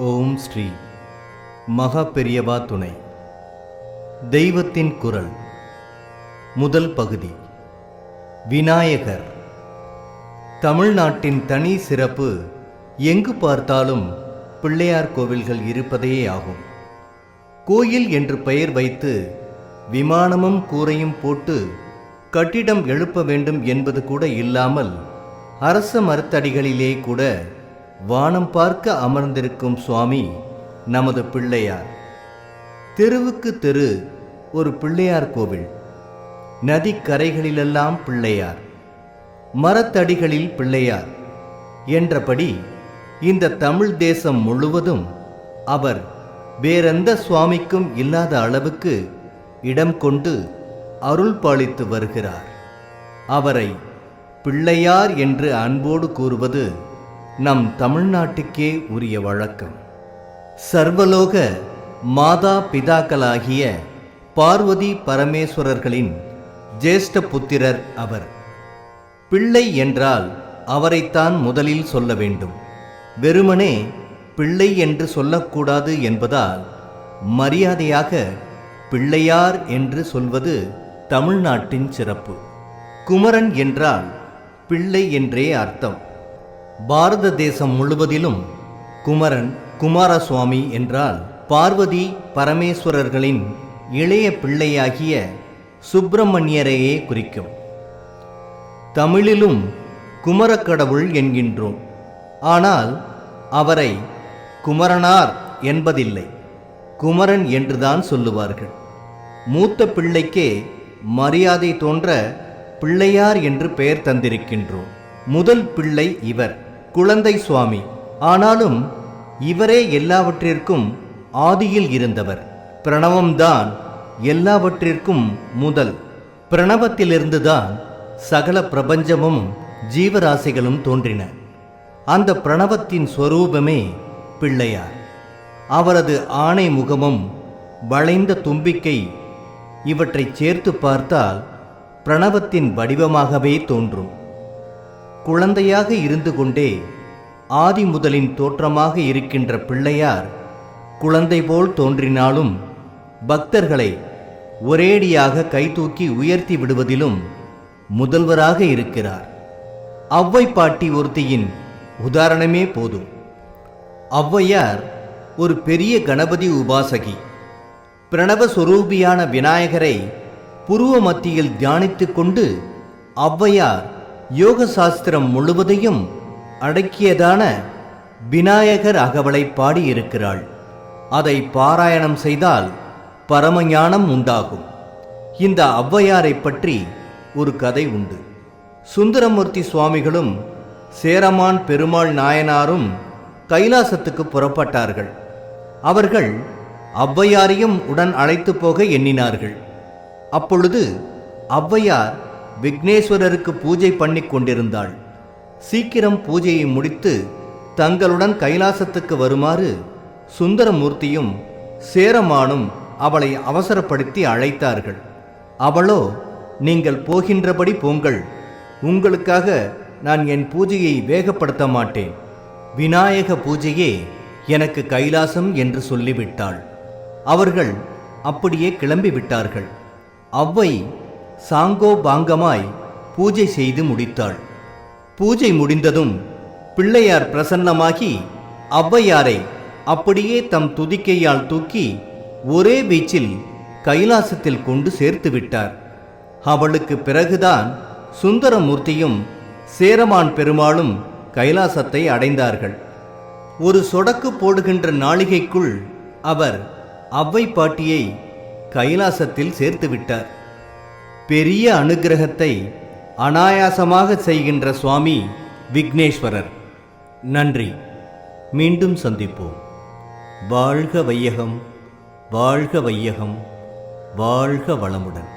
ஓம் ஸ்ரீ மகா பெரியவா துணை. தெய்வத்தின் குரல். முதல் பகுதி. விநாயகர். தமிழ்நாட்டின் தனி சிறப்பு எங்கு பார்த்தாலும் பிள்ளையார் கோவில்கள் இருப்பதே ஆகும். கோயில் என்று பெயர் வைத்து விமானமும் கூரையும் போட்டு கட்டிடம் எழுப்ப வேண்டும் என்பது கூட இல்லாமல் அரச மரத்தடிகளிலே கூட வானம் பார்க்க அமர்ந்திருக்கும் சுவாமி நமது பிள்ளையார். தெருவுக்கு தெரு ஒரு பிள்ளையார் கோவில். நதிக்கரைகளிலெல்லாம் பிள்ளையார், மரத்தடிகளில் பிள்ளையார் என்றபடி இந்த தமிழ் தேசம் முழுவதும் அவர் வேறெந்த சுவாமிக்கும் இல்லாத அளவுக்கு இடம் கொண்டு அருள் பாலித்து வருகிறார். அவரை பிள்ளையார் என்று அன்போடு கூறுவது நம் தமிழ்நாட்டுக்கே உரிய வழக்கம். சர்வலோக மாதா பிதாக்களாகிய பார்வதி பரமேஸ்வரர்களின் ஜேஷ்ட புத்திரர் அவர். பிள்ளை என்றால் அவரைத்தான் முதலில் சொல்ல வேண்டும். வெறுமனே பிள்ளை என்று சொல்லக்கூடாது என்பதால் மரியாதையாக பிள்ளையார் என்று சொல்வது தமிழ்நாட்டின் சிறப்பு. குமரன் என்றால் பிள்ளை என்றே அர்த்தம். பாரத தேசம் முழுவதிலும் குமரன், குமாரசுவாமி என்றால் பார்வதி பரமேஸ்வரர்களின் இளைய பிள்ளையாகிய சுப்பிரமணியரையே குறிக்கும். தமிழிலும் குமரக்கடவுள் என்கின்றோம். ஆனால் அவரை குமரனார் என்பதில்லை, குமரன் என்றுதான் சொல்லுவார்கள். மூத்த பிள்ளைக்கே மரியாதை தோன்ற பிள்ளையார் என்று பெயர் தந்திருக்கின்றோம். முதல் பிள்ளை இவர், குழந்தை சுவாமி. ஆனாலும் இவரே எல்லாவற்றிற்கும் ஆதியில் இருந்தவர். பிரணவம்தான் எல்லாவற்றிற்கும் முதல். பிரணவத்திலிருந்துதான் சகல பிரபஞ்சமும் ஜீவராசிகளும் தோன்றின. அந்த பிரணவத்தின் ஸ்வரூபமே பிள்ளையார். அவரது ஆணை முகமும் வளைந்த தும்பிக்கை இவற்றை சேர்த்து பார்த்தால் பிரணவத்தின் வடிவமாகவே தோன்றும். குழந்தையாக இருந்து கொண்டே ஆதி முதலின் தோற்றமாக இருக்கின்ற பிள்ளையார் குழந்தை போல் தோன்றினாலும் பக்தர்களை ஒரேடியாக கைதூக்கி உயர்த்தி விடுவதிலும் முதல்வராக இருக்கிறார். ஔவை பாட்டி ஒருத்தியின் உதாரணமே போதும். ஔவையார் ஒரு பெரிய கணபதி உபாசகி. பிரணவஸ்வரூபியான விநாயகரை புருவ மத்தியில் தியானித்து கொண்டு ஔவையார் யோக சாஸ்திரம் முழுவதையும் அடக்கியதான விநாயகர் அகவலை பாடியிருக்கிறாள். அதை பாராயணம் செய்தால் பரமஞானம் உண்டாகும். இந்த ஔவையாரை பற்றி ஒரு கதை உண்டு. சுந்தரமூர்த்தி சுவாமிகளும் சேரமான் பெருமாள் நாயனாரும் கைலாசத்துக்கு புறப்பட்டார்கள். அவர்கள் ஔவையாரையும் உடன் அழைத்து போக எண்ணினார்கள். அப்பொழுது ஔவையார் விக்னேஸ்வரருக்கு பூஜை பண்ணி கொண்டிருந்தாள். சீக்கிரம் பூஜையை முடித்து தங்களுடன் கைலாசத்துக்கு வருமாறு சுந்தரமூர்த்தியும் சேரமானும் அவளை அவசரப்படுத்தி அழைத்தார்கள். அவளோ, நீங்கள் போகின்றபடி போங்கள், உங்களுக்காக நான் என் பூஜையை வேகப்படுத்த மாட்டேன், விநாயக பூஜையே எனக்கு கைலாசம் என்று சொல்லிவிட்டாள். அவர்கள் அப்படியே கிளம்பிவிட்டார்கள். ஔவை சாங்கோ பாங்கமாய் பூஜை செய்து முடித்தாள். பூஜை முடிந்ததும் பிள்ளையார் பிரசன்னமாகி ஔவையாரை அப்படியே தம் துதிக்கையால் தூக்கி ஒரே வீச்சில் கைலாசத்தில் கொண்டு சேர்த்து விட்டார். அவளுக்கு பிறகுதான் சுந்தரமூர்த்தியும் சேரமான் பெருமாளும் கைலாசத்தை அடைந்தார்கள். ஒரு சொடக்கு போடுகின்ற நாளிகைக்குள் அவர் ஔவை பாட்டியை கைலாசத்தில் சேர்த்து விட்டார். பெரிய அனுக்கிரகத்தை அனாயாசமாக செய்கின்ற சுவாமி விக்னேஸ்வரர். நன்றி. மீண்டும் சந்திப்போம். வாழ்க வையகம், வாழ்க வையகம், வாழ்க வளமுடன்.